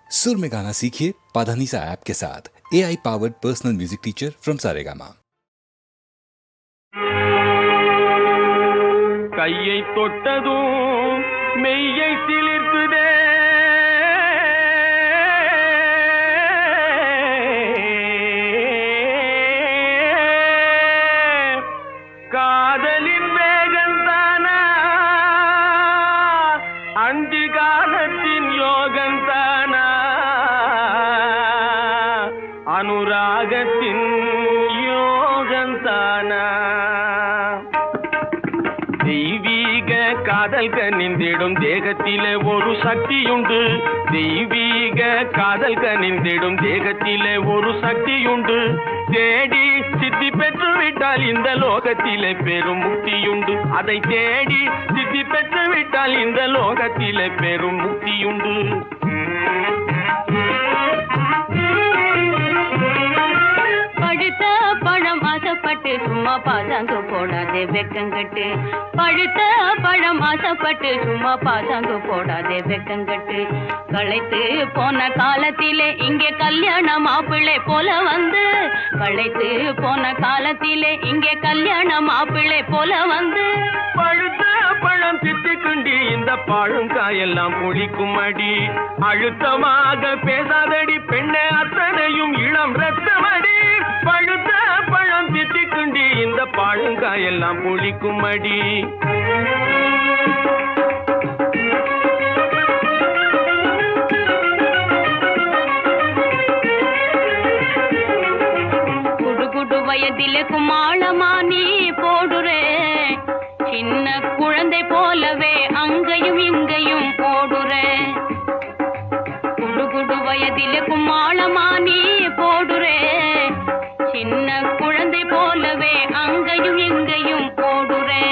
सुर में गाना सीखिए पाधानीसा ऐप के साथ। AI powered personal music teacher from Saregama. கையை தொட்டதும் மெய்யை சிலிர்க்குதே, காதலின் வேகந்தானா அந்தி காலத்தின் யோகந்தானா அனுராகத்தின் யோகந்தானா தெய்வீக காதல் கனிந்திடும் தேகத்திலே ஒரு சக்தியுண்டு. தெய்வீக காதல் கனிந்திடும் தேகத்திலே ஒரு சக்தியுண்டு. தேடி சித்தி பெற்று விட்டால் இந்த லோகத்திலே பெரும் முக்தியுண்டு. அதை தேடி சித்தி பெற்று விட்டால் இந்த லோகத்திலே பெரும் முக்தியுண்டு. பழுத்த பழம் ஆசைப்பட்டு சும்மா பாசாங்க போடாதே வெக்கங்கட்டு. பழுத்த பழம் ஆசைப்பட்டு சும்மா பாசாங்க போடாதே வெக்கங்கட்டு. களைத்து போன காலத்திலே இங்கே கல்யாண மாப்பிள்ளை போல வந்து, களைத்து போன காலத்திலே இங்கே கல்யாண மாப்பிள்ளை போல வந்து, பழுத்த பழம் சித்திக்குண்டி இந்த பழங்காயெல்லாம் புளிக்கும் அடி. அழுத்தமாக பேசாதடி பெண்ணே, அத்தனையும் இளம் ரத்தமடி. பழுத்த பழம் சித்திக்குண்டி இந்த பழங்காயெல்லாம் புளிக்கும் அடி. குடு குடு வயதிலே குமாளமா நீ போடுறே, சின்ன குழந்தை போலவே அங்கையும் இங்கையும் ஓடுறே. குடு குடு வயதிலே குமாளமா நீ போடுறே, சின்ன குழந்தை போலவே அங்கையும் இங்கையும் ஓடுறே.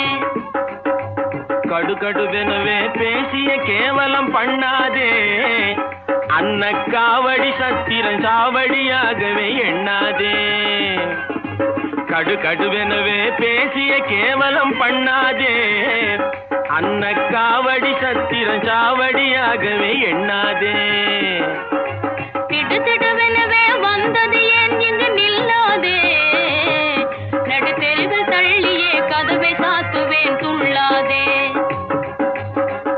கடுகடுவெனவே பேசிய கேவலம் பண்ணாதே, அன்ன காவடி சத்திரன் சாவடியாகவே எண்ணாதே. கடுகடுவெனவே பேசிய கேவலம் பண்ணாதே, அன்ன காவடி சத்திரன் சாவடியாகவே எண்ணாதே. திடுதிடுவெனவே வந்தது ஏன் இங்கு நில்லாதே, நடுத்தெருவில் தள்ளியே கதவை சாத்துவேன் துள்ளாதே.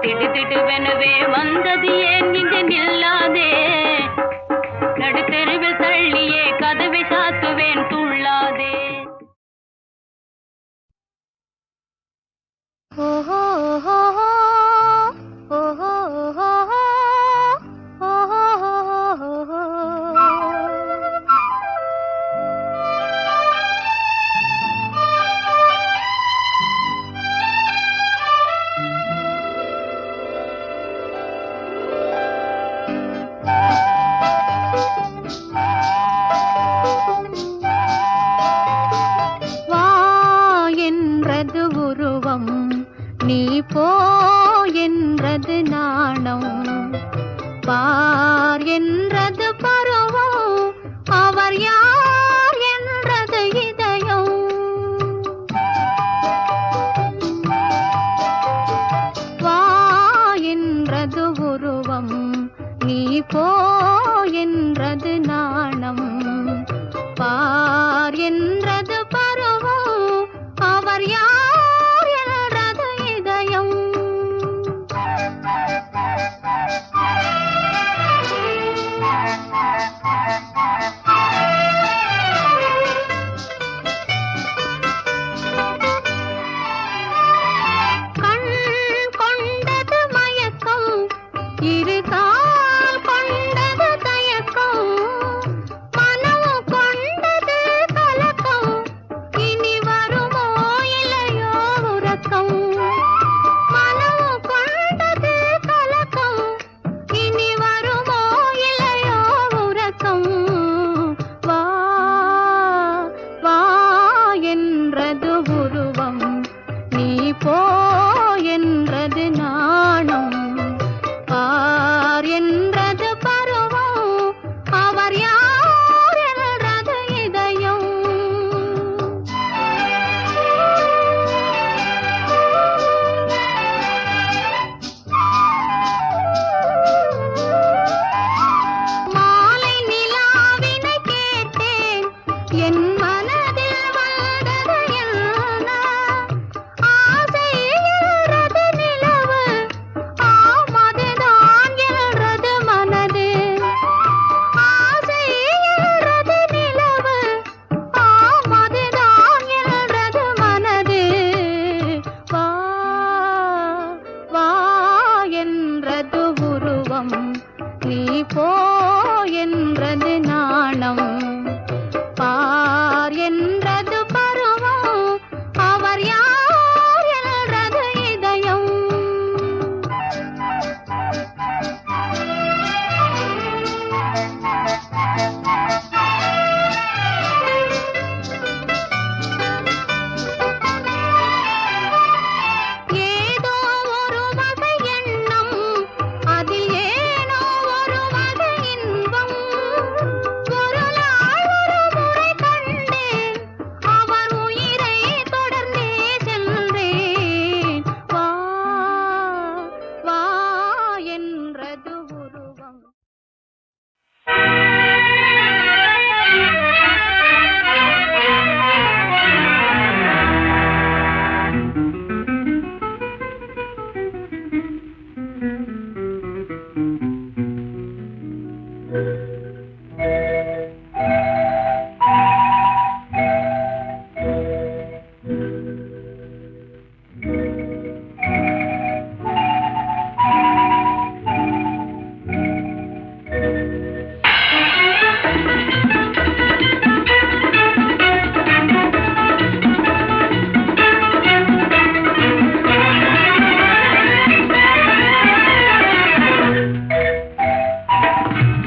திடுதிடுவெனவே வந்தது ஏன் இங்கு நில்லாதே, நடுத்தெருவில் தள்ளியே கதவை சாத்துவேன் துள்ளாதே. ஓஹோ ஓஹோ ஓஹோ ஓஹோ வா என்றது உருவம், நீ போ என்றது நாணம். பார் என்றது பருவம், அவர் யார் என்றது இதயம். வா என்றது உருவம், நீ போ என்றது நாணம். பார் என்றது பருவம், அவர் யார் என்றது இதயம். கண் கொண்டது மயக்கம், இரு கால் கொண்டது தயக்கம், மனம் கொண்டது கலக்கம், இனி வருமோ இல்லையோ உறக்கம். மனம் கொண்டது கலக்கம், இனி வருமோ இல்லையோ உறக்கம். வா வா என்றது உருவம், நீ போ என்றது நாணம். பார் என்றது பருவம், அவர் யார் என்றது இதயம். போ என்றது நாணம், பார் என்றது பருவம், அவர் யார் என்றது இதயம். ஏதோ ஒரு வகை எண்ணம், அதில் ஏனோ ஒரு வகை இன்பம். ஒரு நாள் ஒரு முறை கண்டேன், அவர் உயிரை தொடர்ந்தே சென்றேன். வா வா என்றது உருவம்.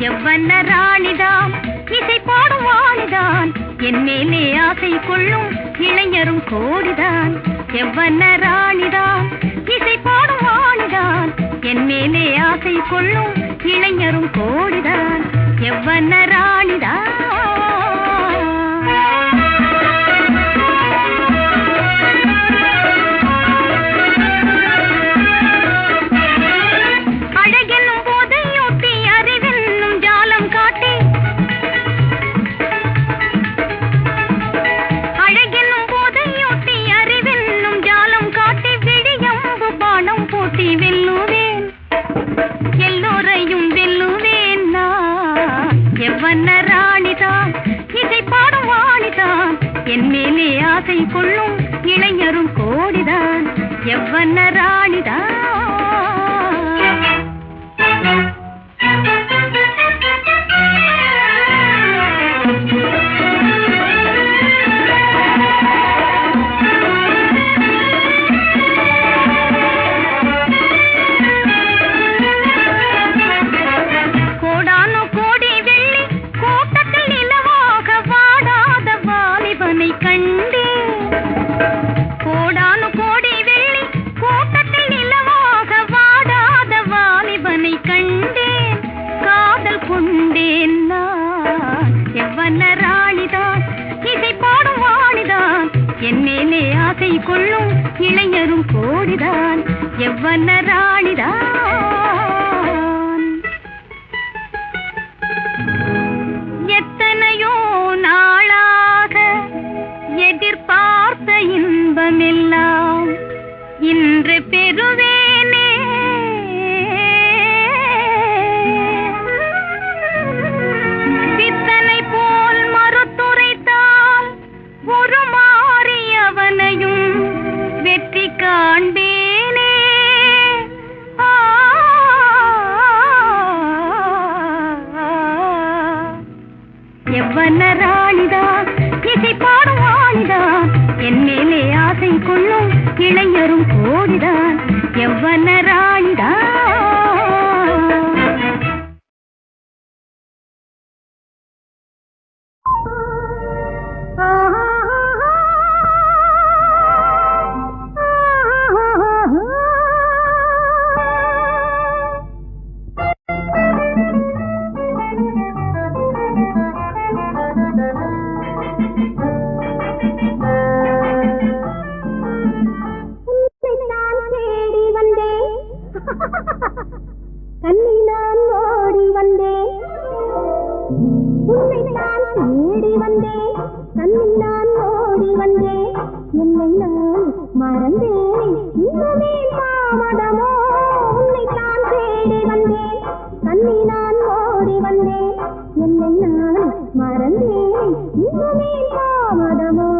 எவ்வண்ண ராணிதான், இசை பாடும் வாணிதான், என் மேலே ஆசை கொள்ளும் இளைஞரும் கோடிதான். எவ்வண்ண ராணிதான், இசை பாடும் வாணிதான், என் மேலே ஆசை கொள்ளும் இளைஞரும் கோடிதான். எவ்வண்ண ராணிதான். அழகென்னும் போதையூட்டி அறிவென்னும் ஜாலம் காட்டி, அழகென்னும் போதையூட்டி அறிவென்னும் ஜாலம் காட்டி, விழியம்பு பானம் போட்டி வெல்லுவேன், எல்லோரையும் வெல்லுவேன் நான். எவ்வண்ண ராணிதான், இசை பாடும் வாணிதான், என் மேலே ஆசை கொள்ளும் இளைஞரும் கோடிதான். எவ்வண்ண ராணிதான். கோடானு கோடி வெள்ளி கூட்டத்தில் நிலவாக வாடாத வாலிபனை கண்டேன். கோடானு கோடி வெள்ளி கூட்டத்தில் நிலவாக வாடாத வாலிபனை கண்டேன். காதல் கொண்டேன் நான். எவ்வண்ண ராணிதான், இசை பாடும் வாணிதான், என் மேலே ஆசை கொள்ளும் இளைஞரும் கோடிதான். எவ்வண்ண ராணிதான். எத்தனையோ நாளாக எதிர்பார்த்த இன்பமெல்லாம் இன்று பெறுவேனே. பித்தனை போல் மறுத்துரைத்தால் ஒரு மாறியவனையும் வெற்றி காண்பேனே. எவ்வண்ண ராணிதான், இசை பாடும் வாணிதான், என் மேலே ஆசை கொள்ளும் இளைஞரும் கோடிதான். எவ்வண்ண ராணிதான். கண்ணி நான் ஓடி வந்தேன், உன்னை நான் தேடி வந்தேன். கண்ணி நான் ஓடி வந்தேன், என்னை நான் மறந்தேன். இன்னுமே தாமதமோ, உன்னை நான் தேடி வந்தேன். கண்ணி நான் ஓடி வந்தேன், என்னை நான் மறந்தேன். இன்னுமே தாமதமோ.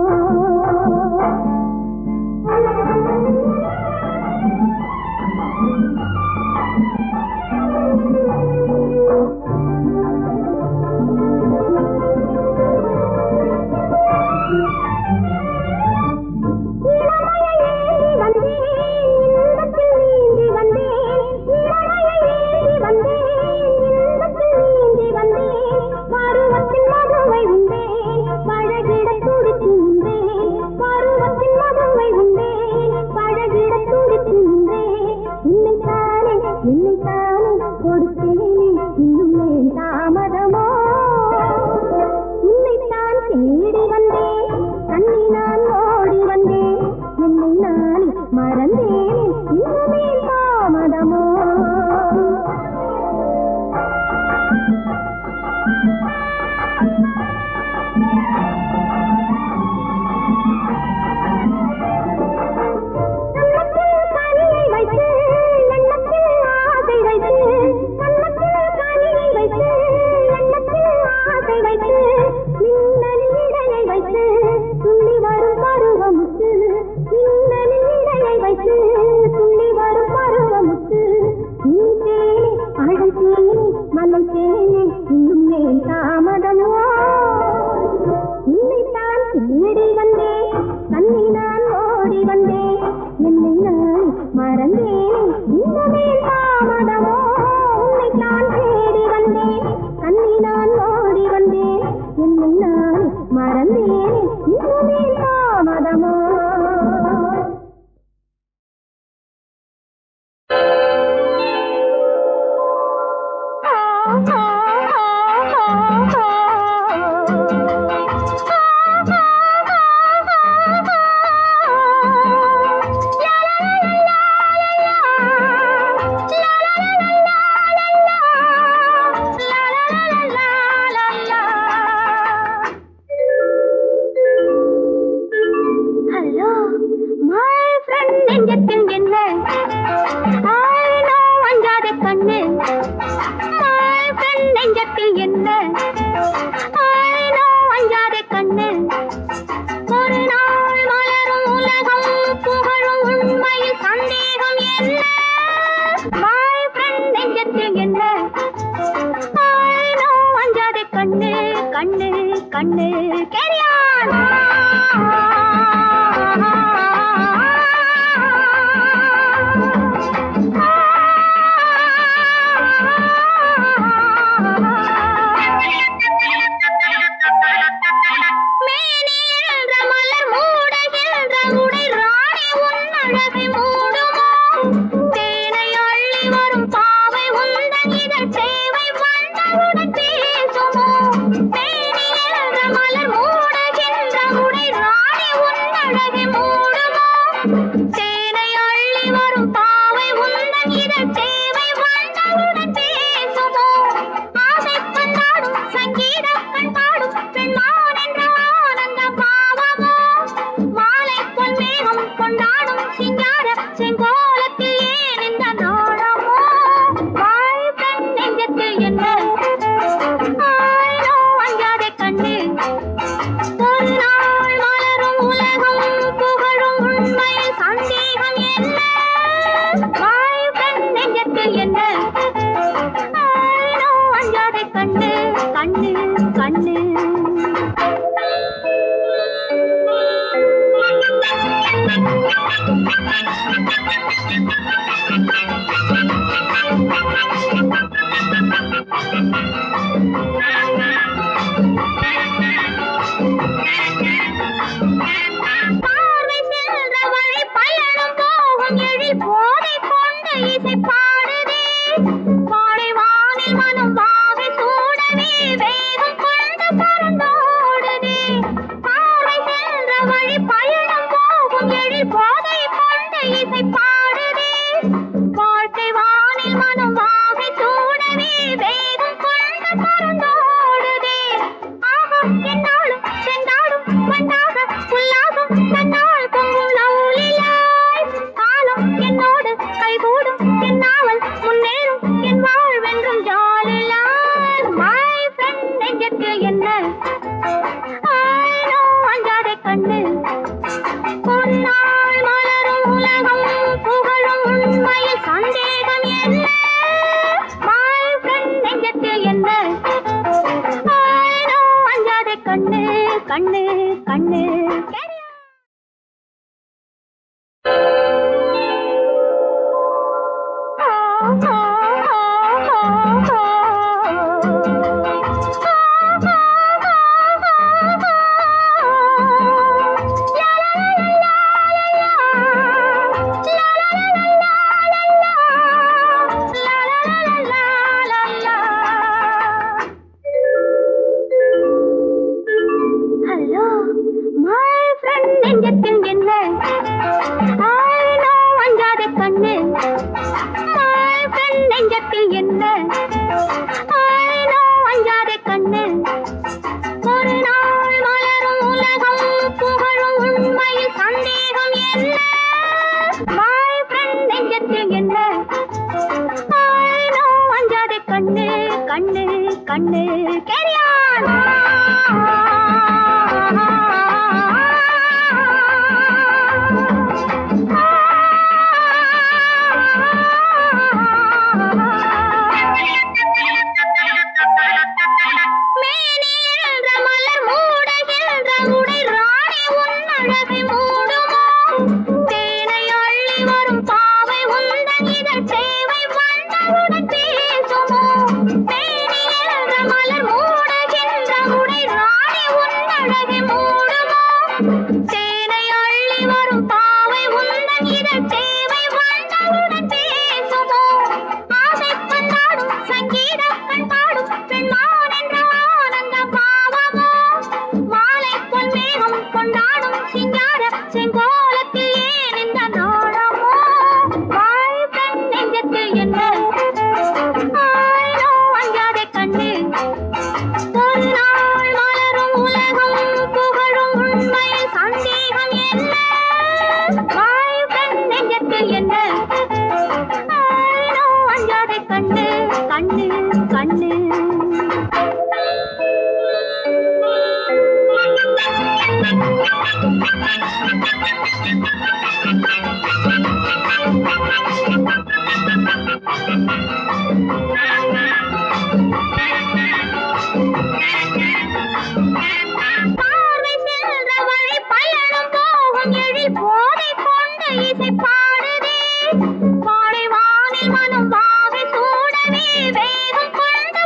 மலர் மூடுகின்ற உடை ராணி உன் அழகை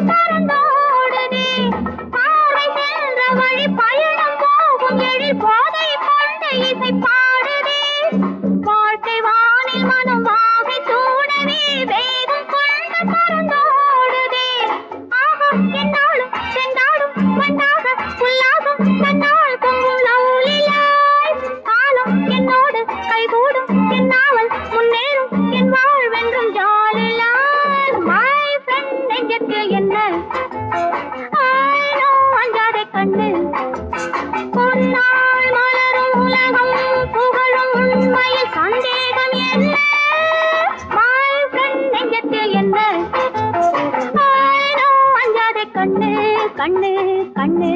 பறந்தோடுதே பாவை சென்ற வழி பயணம் போகும் எழில் போதை கொண்ட இசை பாடுதே வாழ்க்கை வானில் மனம் வாகை சூடவே வேகம் கொண்ட பறந்தோடுதே ஆஹா என்னாலும் சென்றாடும் வண்டாக புல்லாகும் தன்னால் பொங்கும் லவ்லியாய் காலம் என்னோடு கைகூடும் என் நாவல் முன்னேறும் என் வாழ்வென்றும் ஜாலியாய் மை ஃப்ரெண்ட் நெஞ்சத்தில் என்ன ஆயினோ அஞ்சாதே கண்ணு பொன்னால் மலரும் உலகம் புகழும் உண்மையில் சந்தேகம் என்ன மை ஃப்ரெண்ட் நெஞ்சத்தில் என்ன ஆயினோ அஞ்சாதே கண்ணு கண்ணு கண்ணு